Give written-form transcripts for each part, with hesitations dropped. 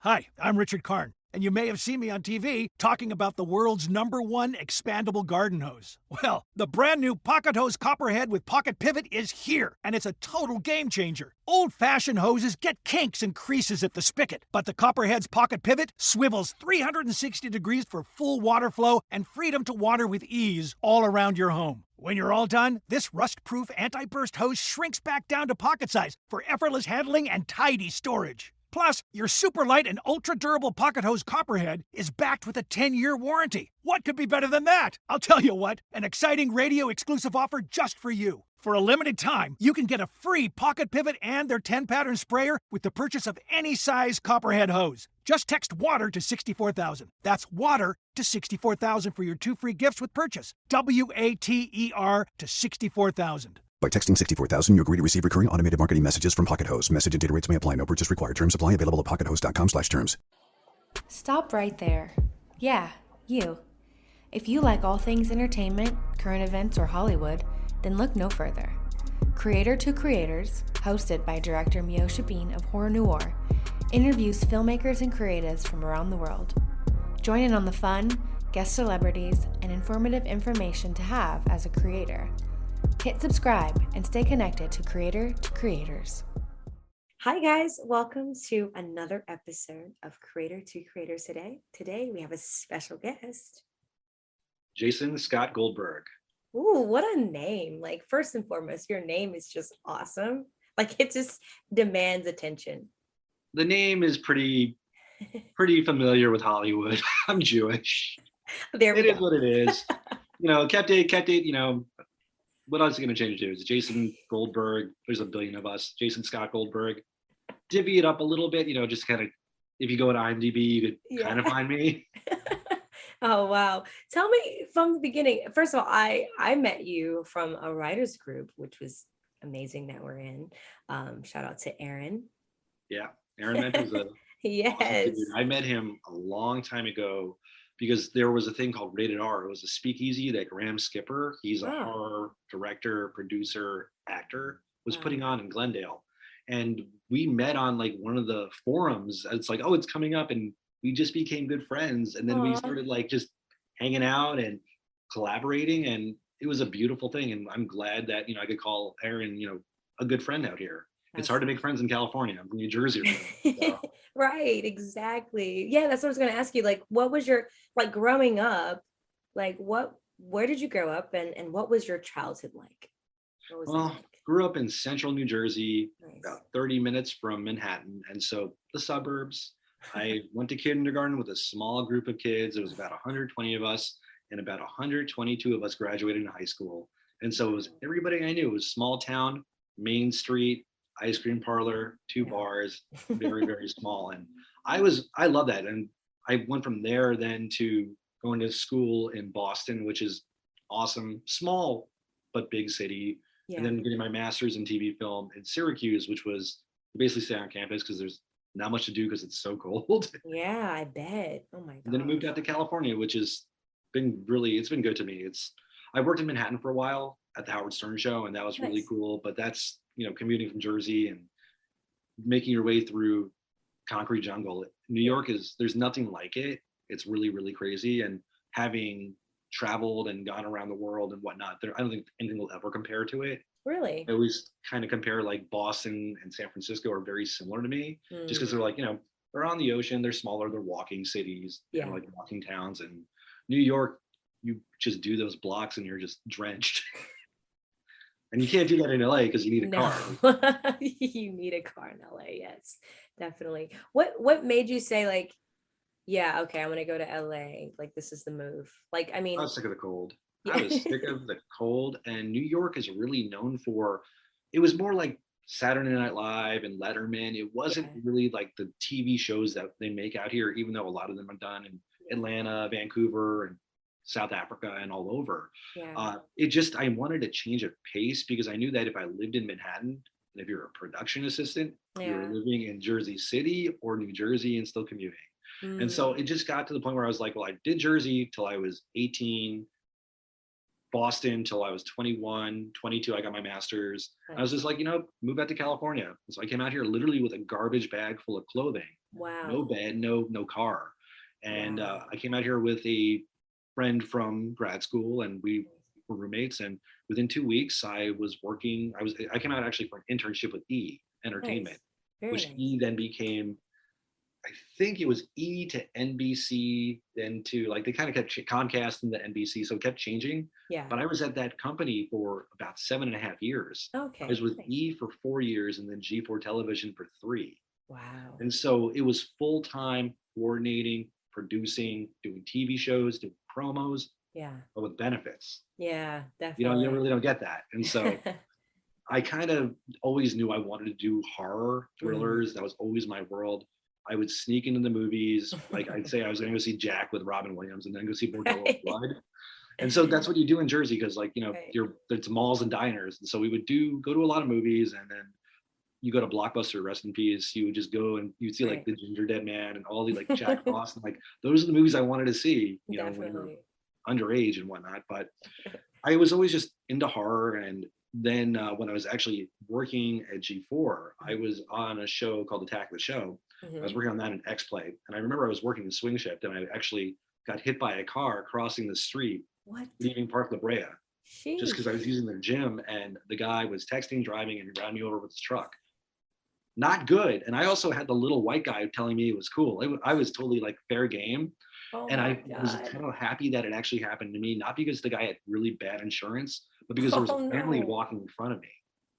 Hi, I'm Richard Karn, and you may have seen me on TV talking about the world's #1 expandable garden hose. Well, the brand new Pocket Hose Copperhead with Pocket Pivot is here, and it's a total game changer. Old-fashioned hoses get kinks and creases at the spigot, but the Copperhead's Pocket Pivot swivels 360 degrees for full water flow and freedom to water with ease all around your home. When you're all done, this rust-proof anti-burst hose shrinks back down to pocket size for effortless handling and tidy storage. Plus, your super light and ultra-durable Pocket Hose Copperhead is backed with a 10-year warranty. What could be better than that? I'll tell you what, an exciting radio-exclusive offer just for you. For a limited time, you can get a free Pocket Pivot and their 10-pattern sprayer with the purchase of any size Copperhead hose. Just text WATER to 64,000. That's WATER to 64,000 for your 2 free gifts with purchase. WATER to 64,000. By texting 64,000, you agree to receive recurring automated marketing messages from Pocket Hose. Message and data rates may apply. No purchase required. Terms apply. Available at pockethose.com/terms. Stop right there. Yeah, you. If you like all things entertainment, current events, or Hollywood, then look no further. Creator to Creators, hosted by director Meosha of Horror Noir, interviews filmmakers and creatives from around the world. Join in on the fun, guest celebrities, and informative information to have as a creator. Hit subscribe and stay connected to Creator to Creators. Hi guys, welcome to another episode of Creator to Creators today. Today we have a special guest. Jason Scott Goldberg. Ooh, what a name. Like, first and foremost, your name is just awesome. Like, it just demands attention. The name is pretty familiar with Hollywood. I'm Jewish. There we go. It is what it is. Kept it, what else is going to change to? It's Jason Goldberg. There's a billion of us. Jason Scott Goldberg. Divvy it up a little bit, just kind of, if you go to IMDb, you could kind of find me. Oh, wow. Tell me from the beginning. First of all, I met you from a writer's group, which was amazing that we're in. Shout out to Aaron. Yeah, Aaron mentions a yes. Awesome dude. I met him a long time ago because there was a thing called Rated R. It was a speakeasy that Graham Skipper, he's a horror director, producer, actor, was putting on in Glendale. And we met on like one of the forums. It's like, oh, it's coming up. And we just became good friends. And then we started like just hanging out and collaborating. And it was a beautiful thing. And I'm glad that, I could call Aaron, a good friend out here. It's hard to make friends in California. I'm from New Jersey. So. Right, exactly. Yeah, that's what I was going to ask you. Like, what was your, like, growing up, like, where did you grow up and what was your childhood like? Grew up in central New Jersey, about 30 minutes from Manhattan. And so the suburbs. I went to kindergarten with a small group of kids. It was about 120 of us, and about 122 of us graduated in high school. And so it was everybody I knew. It was small town, Main Street, ice cream parlor, 2 bars, very, very small. And I love that. And I went from there then to going to school in Boston, which is awesome, small, but big city. Yeah. And then getting my master's in TV film in Syracuse, which was basically stay on campus because there's not much to do because it's so cold. Yeah, I bet. Oh my God. And then I moved out to California, which has been it's been good to me. I worked in Manhattan for a while at the Howard Stern show, and that was really cool. But that's, commuting from Jersey and making your way through concrete jungle. New York there's nothing like it. It's really, really crazy. And having traveled and gone around the world and whatnot, I don't think anything will ever compare to it. Really? I always kind of compare like Boston and San Francisco are very similar to me, just because they're like, they're on the ocean, they're smaller, they're walking cities, kind of like walking towns. And New York, you just do those blocks and you're just drenched. And you can't do that in LA because you need a car. You need a car in LA, yes, definitely. What made you say like, yeah, okay, I'm gonna go to LA. Like, this is the move. Like, I mean, I was sick of the cold. I was sick of the cold, and New York is really known for, it was more like Saturday Night Live and Letterman. It wasn't really like the TV shows that they make out here, even though a lot of them are done in Atlanta, Vancouver, and South Africa and all over. I wanted to change of pace because I knew that if I lived in Manhattan, and if you're a production assistant, you're living in Jersey City or New Jersey and still commuting. And so it just got to the point where I was like, well, I did Jersey till I was 18. Boston till I was 21, 22. I got my master's. I was just like, move out to California. So I came out here literally with a garbage bag full of clothing. Wow. No bed, no car. And Wow. I came out here with a friend from grad school, and we were roommates. And within 2 weeks, I came out actually for an internship with E Entertainment, Nice. which Nice. E then became, I think it was E to NBC, then to like they kind of kept Comcast and the NBC, so it kept changing. Yeah. But I was at that company for about 7.5 years. Okay. I was with Nice. E for 4 years, and then G4 Television for 3. Wow. And so it was full time coordinating, producing, doing TV shows, doing promos, Yeah. but with benefits. Yeah, definitely. You really don't get that. And so I kind of always knew I wanted to do horror thrillers. That was always my world. I would sneak into the movies. Like I'd say I was going to go see Jack with Robin Williams and then go see Bordello of Blood. And so that's what you do in Jersey, because like, it's malls and diners. And so we would go to a lot of movies, and then you go to Blockbuster, rest in peace. You would just go and you'd see like the Ginger Dead Man and all the like Jack Frost, and like those are the movies I wanted to see, when you're underage and whatnot. But I was always just into horror. And then when I was actually working at G4, I was on a show called Attack the Show. I was working on that in X-Play. And I remember I was working the swing shift, and I actually got hit by a car crossing the street, leaving Park La Brea, just because I was using their gym, and the guy was texting, driving, and he ran me over with his truck. Not good. And I also had the little white guy telling me it was cool. I was totally like fair game. And I was kind of happy that it actually happened to me, not because the guy had really bad insurance, but because there was a family walking in front of me.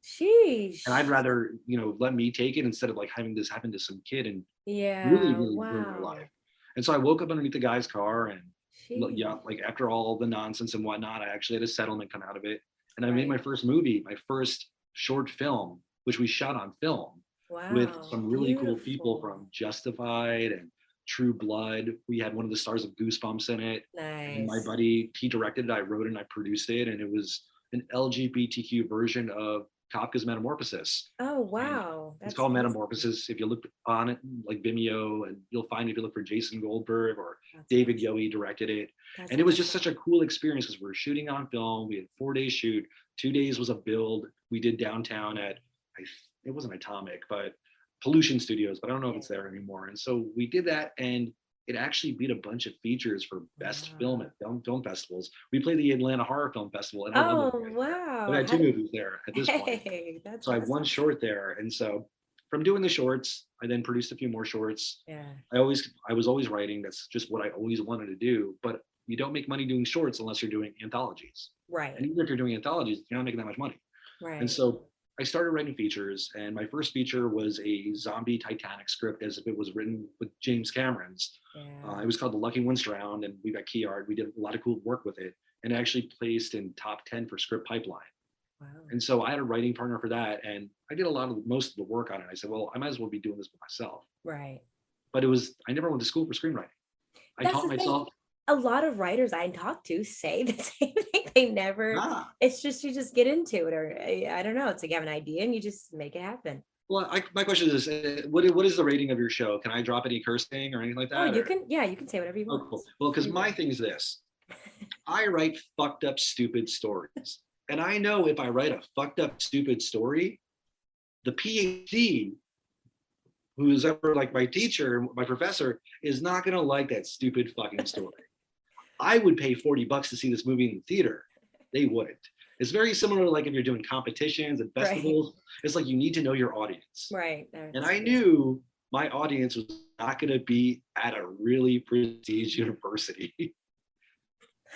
Sheesh. And I'd rather, let me take it instead of like having this happen to some kid and really ruin their life. And so I woke up underneath the guy's car, and like after all the nonsense and whatnot, I actually had a settlement come out of it. And I made my first movie, my first short film, which we shot on film with some really cool people from Justified and True Blood. We had one of the stars of Goosebumps in it. Nice. And my buddy, he directed it, I wrote it, and I produced it. And it was an LGBTQ version of Kafka's Metamorphosis. Oh, wow. It's called Metamorphosis. If you look on it, like Vimeo, and you'll find it if you look for Jason Goldberg or David Yowie directed it. And it was just such a cool experience, because we were shooting on film. We had 4 days shoot. 2 days was a build. We did downtown at, it wasn't Atomic, but Pollution Studios, but I don't know if it's there anymore. And so we did that, and it actually beat a bunch of features for best film at film festivals. We played the Atlanta Horror Film Festival. And wow. I had 2 movies there at this point. So I have one short there. And so from doing the shorts, I then produced a few more shorts. Yeah. I was always writing. That's just what I always wanted to do. But you don't make money doing shorts unless you're doing anthologies. Right. And even if you're doing anthologies, you're not making that much money. Right. And so I started writing features, and my first feature was a zombie Titanic script, as if it was written with James Cameron's. It was called The Lucky Ones Drowned, and we got Key Art. We did a lot of cool work with it, and it actually placed in top 10 for Script Pipeline. Wow. And so I had a writing partner for that, and I did most of the work on it. I said, well, I might as well be doing this by myself. Right. But I never went to school for screenwriting. I taught myself. A lot of writers I talk to say the same thing. They never, it's just, you just get into it, or I don't know. It's like you have an idea and you just make it happen. Well, my question is, what is the rating of your show? Can I drop any cursing or anything like that? Oh, you can say whatever you want. Oh, cool. Well, because my thing is this, I write fucked up, stupid stories. And I know if I write a fucked up, stupid story, the PhD, who's ever like my teacher, my professor, is not going to like that stupid fucking story. I would pay $40 to see this movie in the theater. They wouldn't. It's very similar to like if you're doing competitions and festivals. Right. It's like you need to know your audience. Right. And I knew my audience was not going to be at a really prestigious university.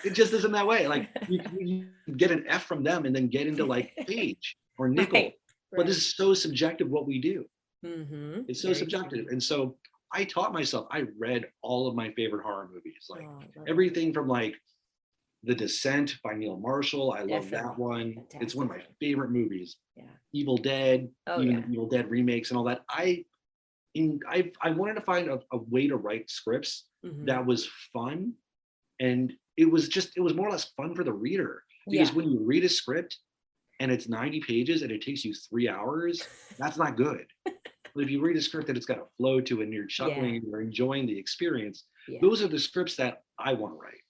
It just isn't that way. Like you get an F from them and then get into like Page or Nickel. Right. But this is so subjective what we do. Mm-hmm. It's so subjective. And so I taught myself, I read all of my favorite horror movies, like everything from like The Descent by Neil Marshall. I love that one. Fantastic. It's one of my favorite movies. Yeah. Evil Dead, Evil Dead remakes and all that. I wanted to find a way to write scripts that was fun. And it was more or less fun for the reader, because when you read a script and it's 90 pages and it takes you 3 hours, that's not good. But if you read a script that it's got a flow to it and you're chuckling and you're enjoying the experience, those are the scripts that I want to write.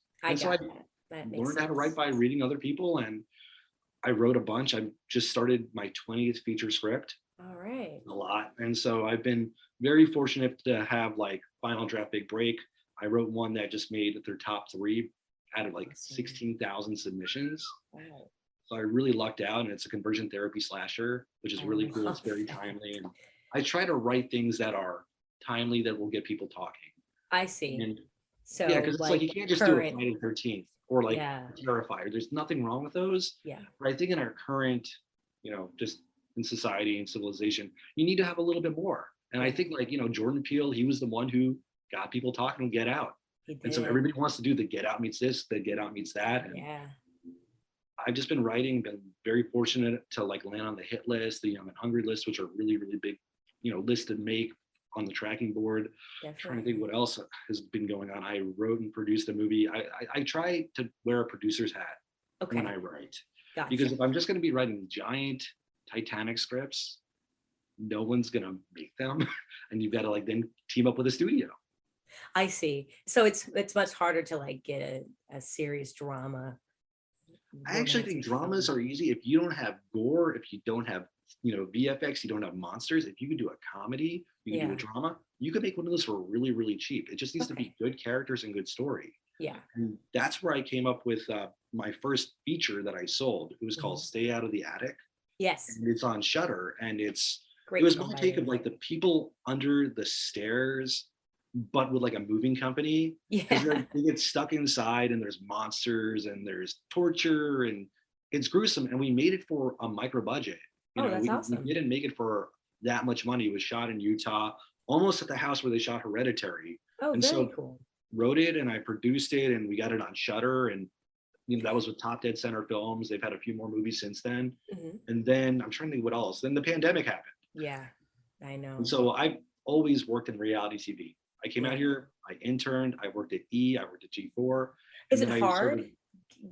learned how to write by reading other people, and I wrote a bunch. I just started my 20th feature script. All right. A lot. And so I've been very fortunate to have like Final Draft Big Break. I wrote one that just made their top 3 out of like 16,000 submissions. Wow. So I really lucked out, and it's a conversion therapy slasher, which is really cool. It's very timely. And I try to write things that are timely that will get people talking. I see. And so yeah, because it's like you can't just do a Friday the 13th or like Terrifier. There's nothing wrong with those. Yeah. But I think in our current, just in society and civilization, you need to have a little bit more. And I think like, Jordan Peele, he was the one who got people talking on Get Out. And so everybody wants to do the Get Out meets this, the Get Out meets that. And I've just been writing, been very fortunate to like land on the hit list, the Young and Hungry list, which are really, really big, lists to make on the tracking board. Definitely. Trying to think what else has been going on. I wrote and produced a movie. I try to wear a producer's hat when I write. Gotcha. Because if I'm just going to be writing giant Titanic scripts, no one's going to make them. And you've got to like then team up with a studio. I see. So it's much harder to like get a serious drama. I actually think dramas are easy if you don't have gore, if you don't have VFX, you don't have monsters. If you can do a comedy, you can do a drama, you can make one of those for really, really cheap. It just needs to be good characters and good story. Yeah. And that's where I came up with my first feature that I sold. It was called Stay Out of the Attic. Yes. And it's on Shudder, and it was my take of like the people under the stairs, but with like a moving company. Yeah. They get stuck inside, and there's monsters and there's torture, and it's gruesome. And we made it for a micro budget. That's awesome. We didn't make it for that much money. It was shot in Utah, almost at the house where they shot Hereditary. Oh, and very cool. Wrote it, and I produced it, and we got it on Shudder, and that was with Top Dead Center Films. They've had a few more movies since then. Mm-hmm. And then I'm trying to think what else. Then the pandemic happened. Yeah, I know. And so I've always worked in reality TV. I came out here, I interned, I worked at I worked at G4. Is it hard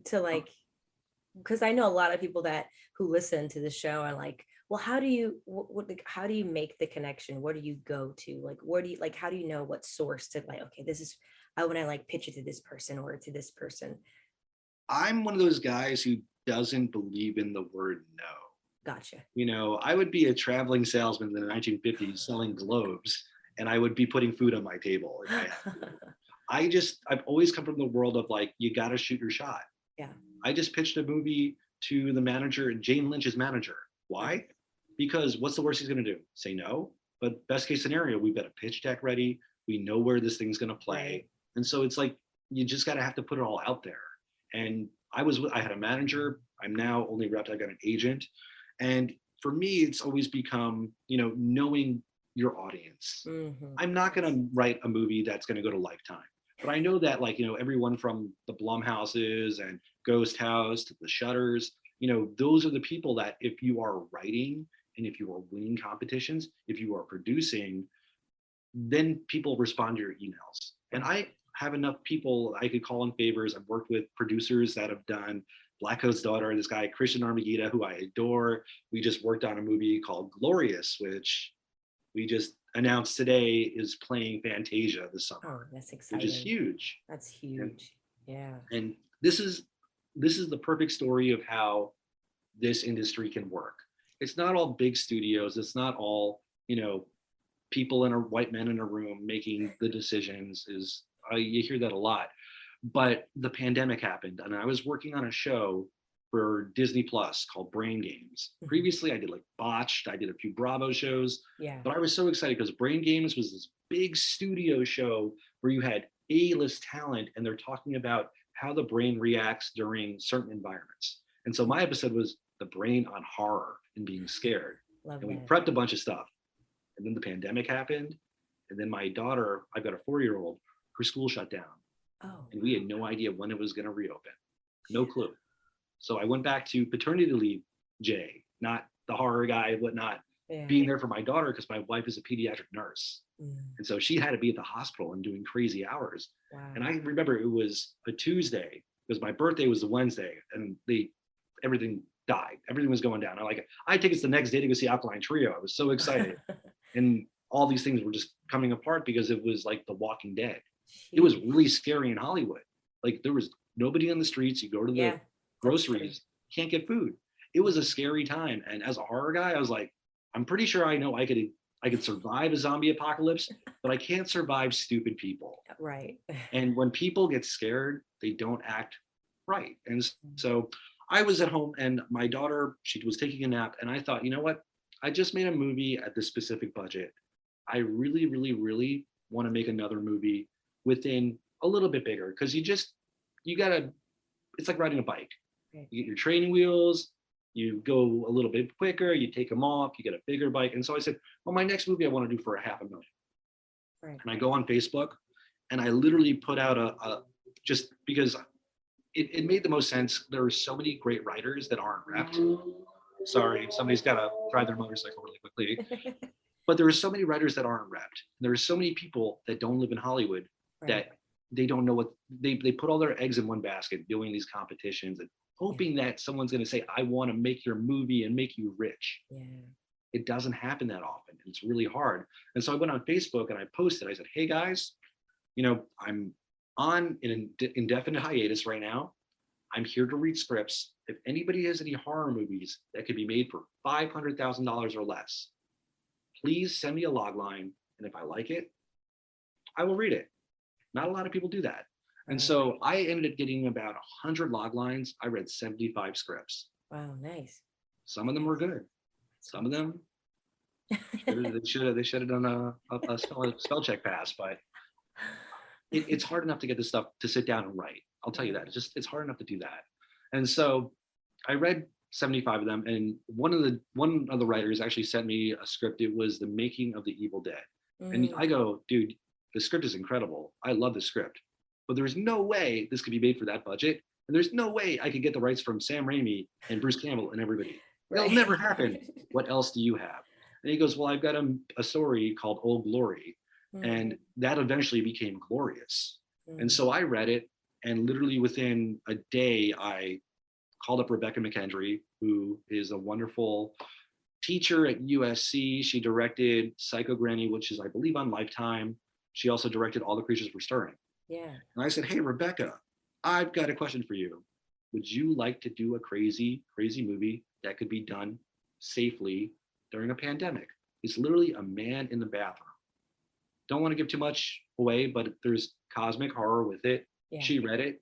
to like, because I know a lot of people who listen to the show are like, well, how do you make the connection? Where do you go to? Like, how do you know what source to like, okay, this is, I want to like pitch it to this person or to this person. I'm one of those guys who doesn't believe in the word no. Gotcha. I would be a traveling salesman in the 1950s selling globes, and I would be putting food on my table. I've always come from the world of like, you got to shoot your shot. Yeah. I just pitched a movie to the manager, Jane Lynch's manager. Why? Because what's the worst he's going to do? Say no. But best case scenario, we've got a pitch deck ready. We know where this thing's going to play. Right. And so it's like, you just got to have to put it all out there. And I had a manager. I'm now only repped. I got an agent. And for me, it's always become, knowing your audience. Mm-hmm. I'm not going to write a movie that's going to go to Lifetime. But I know that everyone from the Blumhouses and Ghost House to the Shudders, those are the people that if you are writing and if you are winning competitions, if you are producing, then people respond to your emails. And I have enough people I could call in favors. I've worked with producers that have done Black Coat's Daughter, this guy, Christian Armagida, who I adore. We just worked on a movie called Glorious, which we just announced today is playing Fantasia this summer. Oh, that's exciting. Which is huge. That's huge. And this is the perfect story of how this industry can work. It's not all big studios. It's not all, people white men in a room making the decisions. You hear that a lot. But the pandemic happened, and I was working on a show for Disney Plus called Brain Games. Previously, I did like Botched. I did a few Bravo shows. Yeah. But I was so excited because Brain Games was this big studio show where you had A-list talent, and they're talking about how the brain reacts during certain environments. And so my episode was the brain on horror and being scared. We prepped a bunch of stuff. And then the pandemic happened. And then my daughter, I've got a 4-year-old, her school shut down. Oh. And we had no idea when it was going to reopen. No clue. So I went back to paternity leave, Jay, not the horror guy, whatnot, being there for my daughter because my wife is a pediatric nurse. And so she had to be at the hospital and doing crazy hours. Wow. And I remember it was a Tuesday because my birthday was the Wednesday, and everything died. Everything was going down. I had tickets the next day to go see Alkaline Trio. I was so excited. And all these things were just coming apart because it was like The Walking Dead. It was really scary in Hollywood. Like there was nobody on the streets. You go to the groceries, can't get food. It was a scary time. And as a horror guy, I was like, I'm pretty sure I know I could survive a zombie apocalypse, but I can't survive stupid people. Right. And when people get scared, they don't act right. And so I was at home and my daughter, she was taking a nap, and I thought, you know what? I just made a movie at this specific budget. I really, really, really want to make another movie within a little bit bigger, because you gotta, it's like riding a bike. You get your training wheels, you go a little bit quicker, you take them off, you get a bigger bike. And so I said, well, my next movie I want to do for $500,000. Right. And I go on Facebook and I literally put out a just because it made the most sense. There are so many great writers that aren't repped. Sorry, somebody's got to drive their motorcycle really quickly. But there are so many writers that aren't repped. There are so many people that don't live in Hollywood that they don't know what they put all their eggs in one basket doing these competitions and hoping that someone's going to say, I want to make your movie and make you rich. Yeah. It doesn't happen that often. It's really hard. And so I went on Facebook and I posted, I said, hey guys, I'm on an indefinite hiatus right now. I'm here to read scripts. If anybody has any horror movies that could be made for $500,000 or less, please send me a log line. And if I like it, I will read it. Not a lot of people do that. And so I ended up getting about 100 log lines. I read 75 scripts. Wow, nice. Some of them were good. Some of them, they should have done a spell check pass, but it's hard enough to get this stuff to sit down and write. I'll tell you that. It's hard enough to do that. And so I read 75 of them, and one of the writers actually sent me a script. It was The Making of the Evil Dead. And I go, dude, the script is incredible. I love the script, but there's no way this could be made for that budget. And there's no way I could get the rights from Sam Raimi and Bruce Campbell and everybody. That'll never happen. What else do you have? And he goes, well, I've got a story called Old Glory. And that eventually became Glorious. And so I read it, and literally within a day, I called up Rebecca McKendry, who is a wonderful teacher at USC. She directed Psycho Granny, which is, I believe, on Lifetime. She also directed All the Creatures Were Stirring. Yeah. And I said, hey, Rebecca, I've got a question for you. Would you like to do a crazy, crazy movie that could be done safely during a pandemic? It's literally a man in the bathroom. Don't want to give too much away, but there's cosmic horror with it. Yeah. She read it.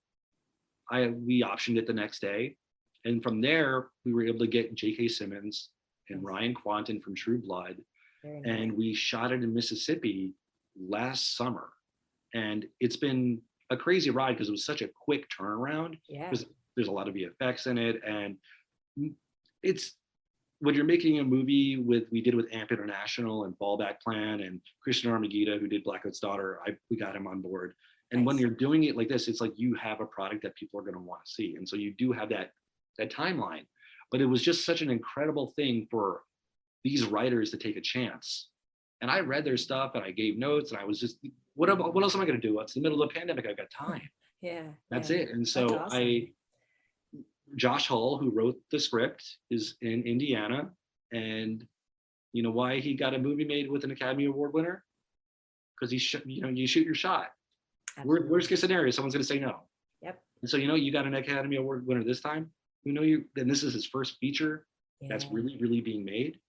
We optioned it the next day. And from there, we were able to get J.K. Simmons and Ryan Kwanten from True Blood. And we shot it in Mississippi last summer. And it's been a crazy ride because it was such a quick turnaround. Yeah. Because there's a lot of VFX in it. And it's, when you're making a movie we did with AMP International and Fallback Plan and Christian Armagita, who did Blackwood's Daughter, we got him on board. And when you're doing it like this, it's like you have a product that people are going to want to see. And so you do have that timeline. But it was just such an incredible thing for these writers to take a chance. And I read their stuff and I gave notes, and I was just, what else am I going to do? It's the middle of the pandemic. I've got time. Yeah. That's it. And so awesome. Josh Hull, who wrote the script, is in Indiana. And you know why he got a movie made with an Academy Award winner? Because you shoot your shot. Worst case scenario, someone's going to say no. Yep. And so, you got an Academy Award winner this time. And this is his first feature that's really, really being made.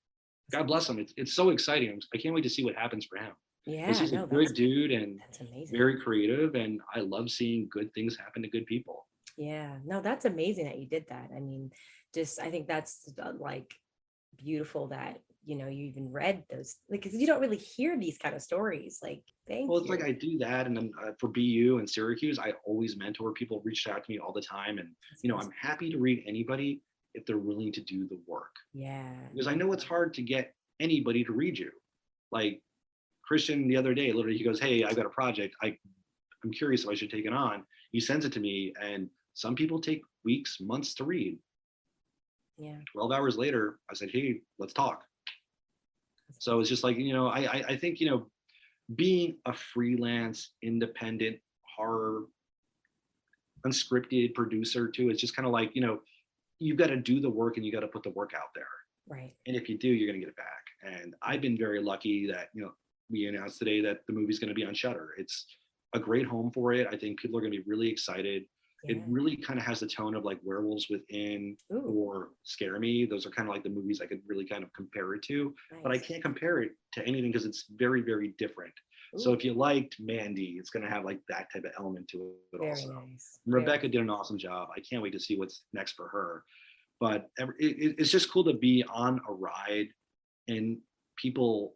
God bless him. It's so exciting. I can't wait to see what happens for him. Yeah. He's a good dude and very creative. And I love seeing good things happen to good people. Yeah, no, that's amazing that you did that. I mean, I think that's like beautiful that, you even read those, because you don't really hear these kind of stories. Like, it's like I do that. And then for BU and Syracuse, I always mentor people, reach out to me all the time. And, I'm happy to read anybody if they're willing to do the work. Yeah. Because I know it's hard to get anybody to read you. Like Christian the other day, literally, he goes, hey, I've got a project. I'm curious if I should take it on. He sends it to me, and some people take weeks, months to read. Yeah. 12 hours later, I said, hey, let's talk. So it's just like, I think, being a freelance, independent, horror, unscripted producer too, it's just kind of like, you've got to do the work and you got to put the work out there. Right. And if you do, you're going to get it back. And I've been very lucky that, we announced today that the movie's going to be on Shudder. It's a great home for it. I think people are going to be really excited. It really kind of has the tone of like Werewolves Within or Scare Me. Those are kind of like the movies I could really kind of compare it to, but I can't compare it to anything because it's very, very different. So if you liked Mandy, it's going to have like that type of element to it also. Nice. Rebecca did an awesome job. I can't wait to see what's next for her. But it's just cool to be on a ride and people.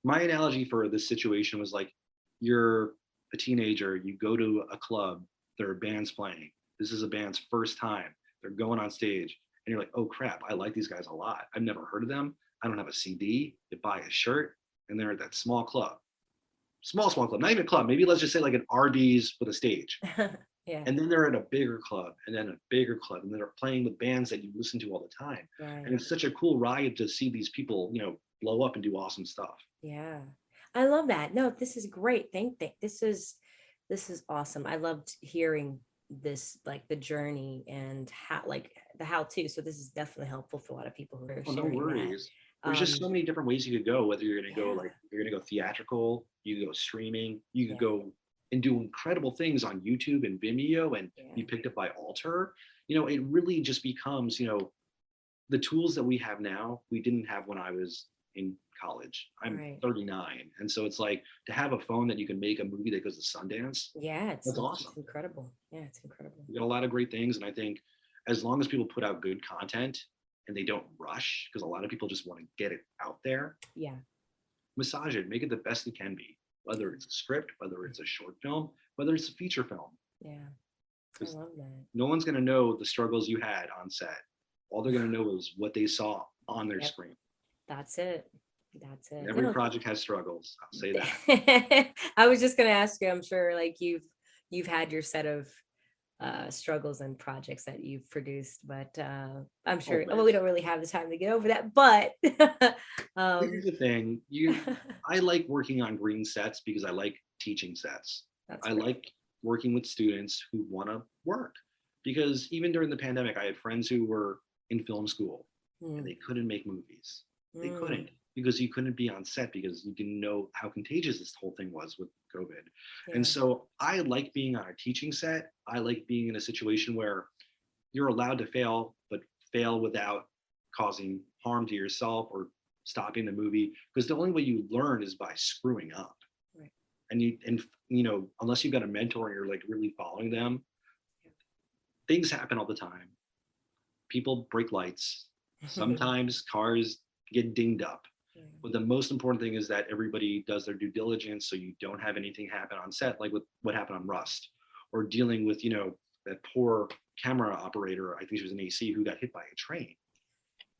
My analogy for this situation was like, you're a teenager, you go to a club, there are bands playing. This is a band's first time. They're going on stage and you're like, oh crap, I like these guys a lot. I've never heard of them. I don't have a CD. They buy a shirt and they're at that small club. Small club, not even a club. Maybe let's just say like an Arby's with a stage. And then they're at a bigger club and then a bigger club and they're playing with bands that you listen to all the time. And it's such a cool ride to see these people, you know, blow up and do awesome stuff. Yeah, I love that. No, this is great. This is awesome. I loved hearing this, like the journey and how, like the how-to. So this is definitely helpful for a lot of people who are no worries. There's just so many different ways you could go, whether you're going to go like, you're going to go theatrical, you could go streaming, you could go and do incredible things on YouTube and Vimeo and be picked up by Alter. You know, it really just becomes, you know, the tools that we have now, we didn't have when I was in college. I'm 39. And so it's like to have a phone that you can make a movie that goes to Sundance. That's awesome. It's incredible. Yeah, it's incredible. We got a lot of great things. And I think as long as people put out good content and they don't rush, because a lot of people just want to get it out there. Massage it, make it the best it can be, whether it's a script, whether it's a short film, whether it's a feature film. I love that. No one's going to know the struggles you had on set. All they're going to know is what they saw on their screen. That's it. Every project has struggles. I'll say that. I was just going to ask you, I'm sure like you've had your set of struggles and projects that you've produced, but I'm sure we don't really have the time to get over that, but here's the thing. I like working on green sets because I like teaching sets. I like working with students who want to work, because even during the pandemic, I had friends who were in film school and they couldn't make movies. They couldn't, because you couldn't be on set because you didn't know how contagious this whole thing was with COVID. And so I like being on a teaching set. I like being in a situation where you're allowed to fail, but fail without causing harm to yourself or stopping the movie, because the only way you learn is by screwing up. And you know, unless you've got a mentor and you're like really following them, things happen all the time. People break lights. Sometimes cars get dinged up. But the most important thing is that everybody does their due diligence so you don't have anything happen on set, like with what happened on Rust, or dealing with, you know, that poor camera operator, I think she was an AC, who got hit by a train.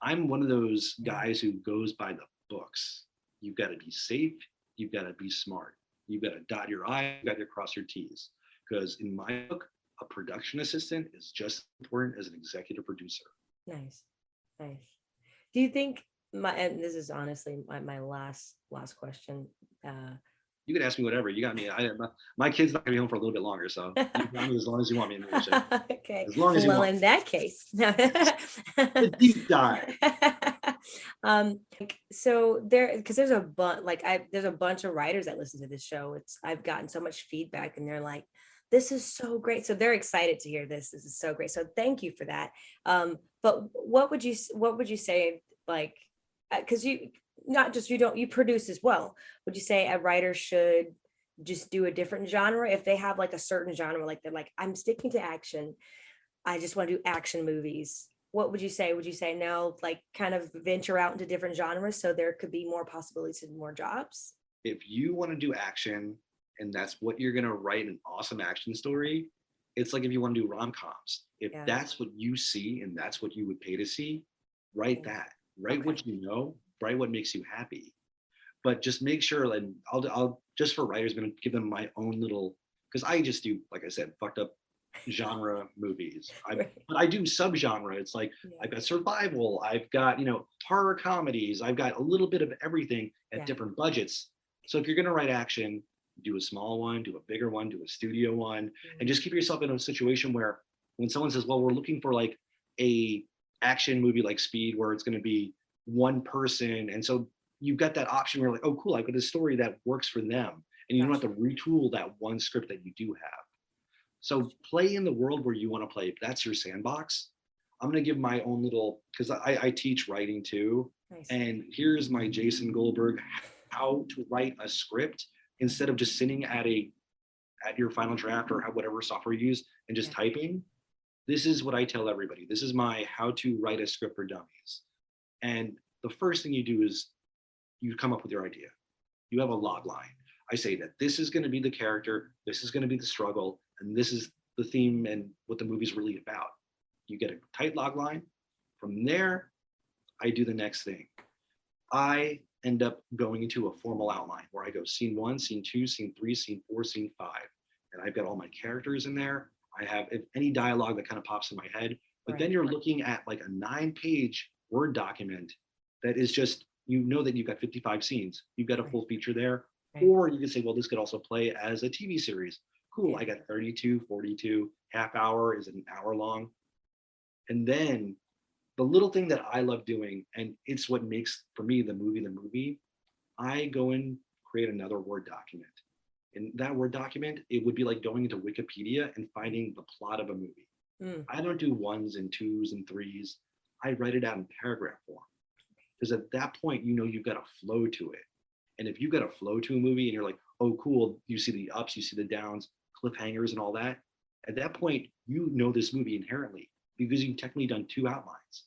I'm one of those guys who goes by the books. You've got to be safe. You've got to be smart. You've got to dot your I's, you've got to cross your T's. Because in my book, a production assistant is just as important as an executive producer. Nice. Do you think, and this is honestly my last question. You can ask me whatever. You got me. My kid's not gonna be home for a little bit longer, so you can got me as long as you want me in the Okay. As long as you want. In that case, A deep dive. So because there's a bunch of writers that listen to this show. I've gotten so much feedback, and they're like, "This is so great." So they're excited to hear this. This is so great. So thank you for that. But what would you say, like, because you produce as well. Would you say a writer should just do a different genre if they have like a certain genre, like they're like, I'm sticking to action, I just want to do action movies? What would you say? Would you say no, like kind of venture out into different genres so there could be more possibilities and more jobs? If you want to do action and that's what you're going to write, an awesome action story, it's like if you want to do rom-coms. If that's what you see and that's what you would pay to see, write that. Write what you know, write what makes you happy. But just make sure, and I'll just for writers, I'm going to give them my own little, because I just do, like I said, fucked up genre movies. But I do subgenre. It's like I've got survival, I've got, you know, horror comedies, I've got a little bit of everything at different budgets. So if you're going to write action, do a small one, do a bigger one, do a studio one, and just keep yourself in a situation where when someone says, well, we're looking for like a action movie like Speed where it's going to be one person, and so you've got that option where you're like, oh cool, I've got a story that works for them, and you don't have to retool that one script that you do have. So play in the world where you want to play. If that's your sandbox, I'm going to give my own little, because I teach writing too. Nice. And here's my Jason Goldberg, how to write a script instead of just sitting at your final draft or whatever software you use and just typing. This is what I tell everybody. This is my how to write a script for dummies. And the first thing you do is you come up with your idea. You have a log line. I say that this is going to be the character, this is going to be the struggle, and this is the theme and what the movie's really about. You get a tight log line. From there, I do the next thing. I end up going into a formal outline where I go scene 1, scene 2, scene 3, scene 4, scene 5. And I've got all my characters in there. I have any dialogue that kind of pops in my head. But then you're looking at like a 9-page Word document that is just, you know that you've got 55 scenes. You've got a full feature there. Or you could say, well, this could also play as a TV series. Cool, I got 32, 42, half hour, is it an hour long? And then the little thing that I love doing, and it's what makes, for me, the movie, I go and create another Word document. In that Word document, it would be like going into Wikipedia and finding the plot of a movie. I don't do 1s and 2s and 3s. I write it out in paragraph form. Because at that point, you know you've got a flow to it. And if you've got a flow to a movie and you're like, oh, cool, you see the ups, you see the downs, cliffhangers and all that, at that point, you know this movie inherently because you've technically done 2 outlines.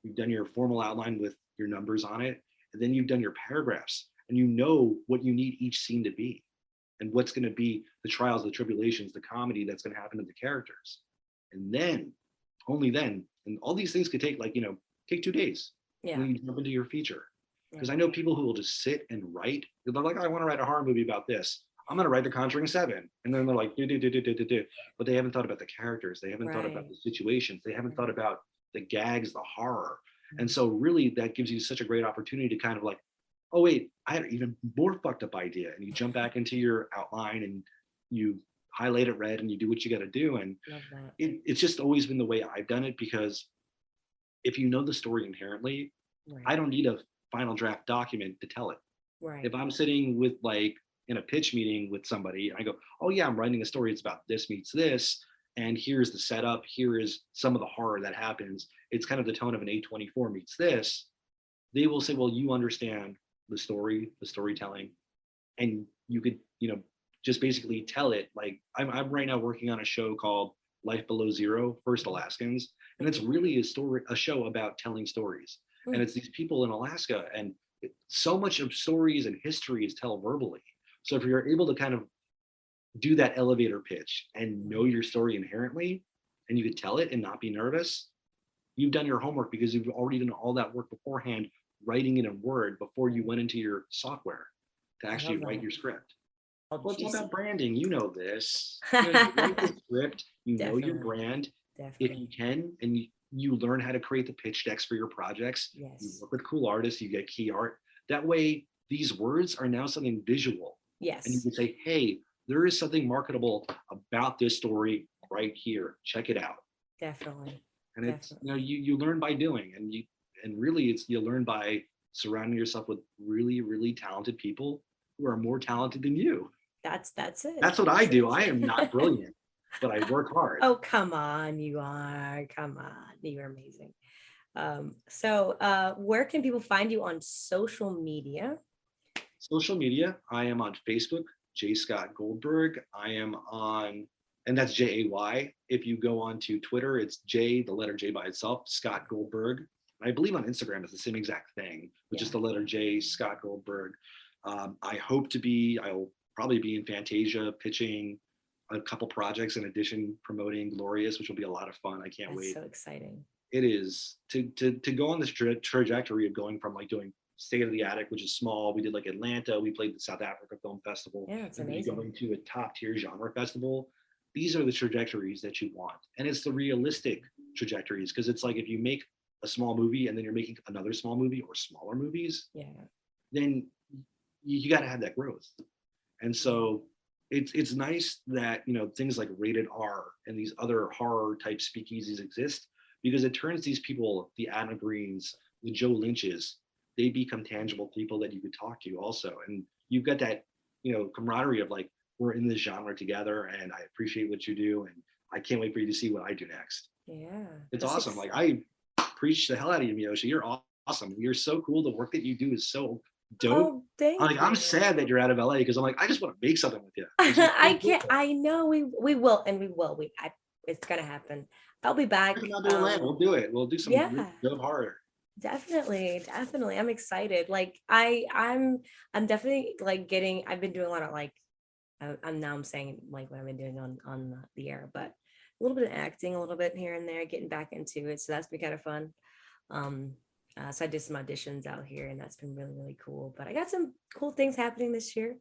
You've done your formal outline with your numbers on it, and then you've done your paragraphs, and you know what you need each scene to be and what's going to be the trials, the tribulations, the comedy that's going to happen to the characters. And then, only then, and all these things could take take 2 days when you jump into your feature. Because I know people who will just sit and write. They're like, I want to write a horror movie about this. I'm going to write The Conjuring 7. And then they're like, do. But they haven't thought about the characters. They haven't thought about the situations. They haven't thought about the gags, the horror. And so really that gives you such a great opportunity to kind of like, oh, wait, I had an even more fucked up idea. And you jump back into your outline and you highlight it red and you do what you got to do. And it's just always been the way I've done it, because if you know the story inherently, I don't need a final draft document to tell it. If I'm sitting with like in a pitch meeting with somebody, I go, oh yeah, I'm writing a story. It's about this meets this. And here's the setup. Here is some of the horror that happens. It's kind of the tone of an A24 meets this. They will say, well, you understand the story, the storytelling, and you could, just basically tell it. Like I'm right now working on a show called Life Below Zero, First Alaskans. And it's really a show about telling stories. And it's these people in Alaska, and so much of stories and history is told verbally. So if you're able to kind of do that elevator pitch and know your story inherently, and you could tell it and not be nervous, you've done your homework because you've already done all that work beforehand, writing it in Word before you went into your software to actually write your script. Well, it's about branding. You know this. You write the script, you know your brand. If you can, and you learn how to create the pitch decks for your projects. You work with cool artists, you get key art. That way, these words are now something visual. And you can say, hey, there is something marketable about this story right here. Check it out. And it's, you learn by doing, and really you learn by surrounding yourself with really, really talented people who are more talented than you. That's it. That's what I do. I am not brilliant, but I work hard. Oh, come on. You are. Come on. You're amazing. So where can people find you on social media? Social media, I am on Facebook, J. Scott Goldberg. I am on, and that's Jay. If you go on to Twitter, it's J, the letter J by itself, Scott Goldberg. And I believe on Instagram it's the same exact thing, with just the letter J, Scott Goldberg. I'll probably be in Fantasia pitching a couple projects in addition, promoting Glorious, which will be a lot of fun. I can't wait. So exciting. It is to go on this trajectory of going from like doing State of the Attic, which is small. We did like Atlanta. We played the South Africa Film Festival. Yeah, it's amazing. Going to a top tier genre festival. These are the trajectories that you want. And it's the realistic trajectories, because it's like if you make a small movie and then you're making another small movie or smaller movies, then you got to have that growth. And so it's nice that, things like Rated R and these other horror type speakeasies exist, because it turns these people, the Anna Greens, the Joe Lynches, they become tangible people that you could talk to also. And you've got that, camaraderie of like, we're in this genre together, and I appreciate what you do, and I can't wait for you to see what I do next. Yeah. It's awesome. Like, I preach the hell out of you, Meosha. You're awesome. You're so cool. The work that you do is so dope. Oh, thank you. I'm sad that you're out of LA because I'm like, I just want to make something with you. I can't. I know we will, and we will. It's gonna happen. I'll be back. Come out to Atlanta. We'll do it. We'll do some dope horror. Definitely. I'm excited. Like I'm definitely like getting. I've been doing a lot of like. I'm saying like what I've been doing on the air, but a little bit of acting, a little bit here and there, getting back into it. So that's been kind of fun. So I did some auditions out here, and that's been really, really cool. But I got some cool things happening this year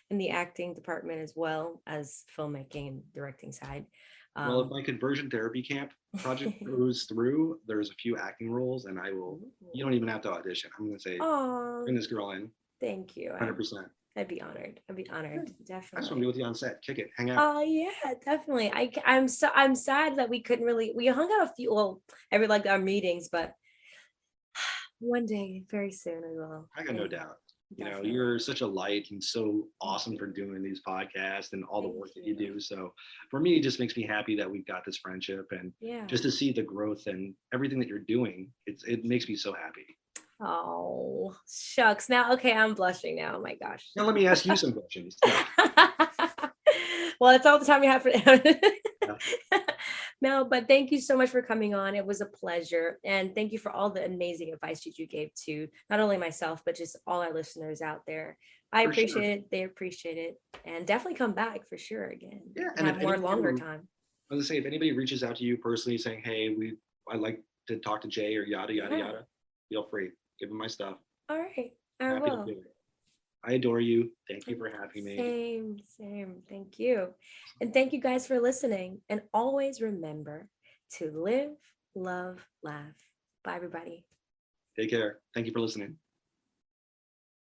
in the acting department as well as filmmaking and directing side. Well, if my conversion therapy camp project goes through, there's a few acting roles, and I will. You don't even have to audition. I'm going to say, bring this girl in. Thank you. 100%. I'd be honored. Definitely. I just want to be with you on set. Kick it. Hang out. Oh yeah, definitely. I'm sad that we couldn't really. We hung out a few. Well, every like our meetings, but one day, very soon, we will. I got no doubt. You know, you're such a light and so awesome for doing these podcasts and all the work that you do. So for me, it just makes me happy that we've got this friendship, and just to see the growth and everything that you're doing, it makes me so happy. Oh, shucks. Now, okay, I'm blushing now. Oh my gosh. Now let me ask you some questions. Well, that's all the time we have for No, but thank you so much for coming on. It was a pleasure. And thank you for all the amazing advice that you gave to not only myself, but just all our listeners out there. I appreciate it. They appreciate it. And definitely come back for sure again. Yeah. And have more longer time. I was gonna say, if anybody reaches out to you personally saying, hey, I'd like to talk to Jay or yada, yada, feel free. Give them my stuff. All right. I will. I adore you. Thank you for having me. Same. Thank you. And thank you guys for listening. And always remember to live, love, laugh. Bye, everybody. Take care. Thank you for listening.